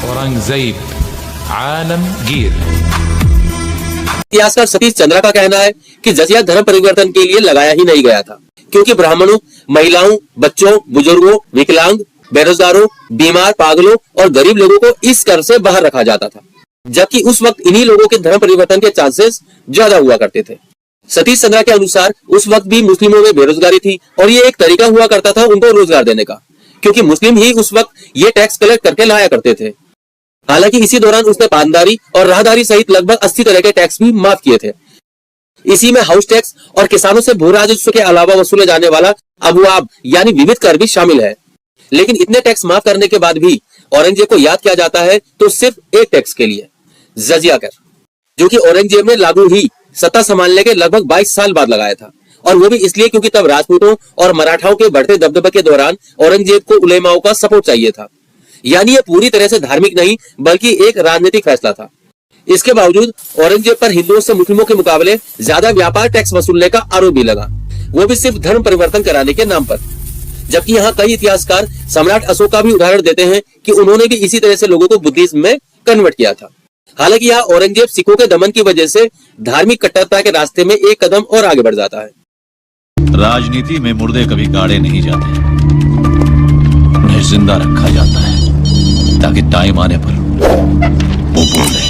औरंगजेब आलमगीर। इतिहासकार सतीश चंद्रा का कहना है कि जजिया धर्म परिवर्तन के लिए लगाया ही नहीं गया था, क्योंकि ब्राह्मणों, महिलाओं, बच्चों, बुजुर्गों, विकलांग, बेरोजगारों, बीमार, पागलों और गरीब लोगों को इस कर से बाहर रखा जाता था, जबकि उस वक्त इन्हीं लोगों के धर्म परिवर्तन के चांसेस ज्यादा हुआ करते थे। सतीश चंद्रा के अनुसार उस वक्त भी मुस्लिमों में बेरोजगारी थी और ये एक तरीका हुआ करता था उनको रोजगार देने का, क्योंकि मुस्लिम ही उस वक्त ये टैक्स कलेक्ट करके लाया करते थे। हालांकि इसी दौरान उसने पानदारी और राहदारी सहित लगभग 80 तरह के टैक्स भी माफ किए थे। इसी में हाउस टैक्स और किसानों से भू राजस्व के अलावा वसूले जाने वाला अबवाब यानी विविध कर भी शामिल है। लेकिन इतने टैक्स माफ करने के बाद भी औरंगजेब को याद किया जाता है तो सिर्फ एक टैक्स के लिए, जजिया कर, जो कि औरंगजेब ने लागू ही सत्ता संभालने के लगभग 22 साल बाद लगाया था, और वो भी इसलिए क्योंकि तब राजपूतों और मराठाओं के बढ़ते दबदबे के दौरान औरंगजेब को उलेमाओं का सपोर्ट चाहिए था। यानी ये पूरी तरह से धार्मिक नहीं बल्कि एक राजनीतिक फैसला था। इसके बावजूद औरंगजेब पर हिंदुओं से मुस्लिमों के मुकाबले ज्यादा व्यापार टैक्स वसूलने का आरोप भी लगा, वो भी सिर्फ धर्म परिवर्तन कराने के नाम पर। जबकि यहाँ कई इतिहासकार सम्राट अशोक का भी उदाहरण देते हैं कि उन्होंने भी इसी तरह से लोगों को बुद्धिज्म में कन्वर्ट किया था। हालांकि यहाँ औरंगजेब सिखों के दमन की वजह से धार्मिक कट्टरता के रास्ते में एक कदम और आगे बढ़ जाता है। राजनीति में मुर्दे कभी गाड़े नहीं जाते, उन्हें जिंदा रखा जाता है ताकि टाइम आने पर वो बोले।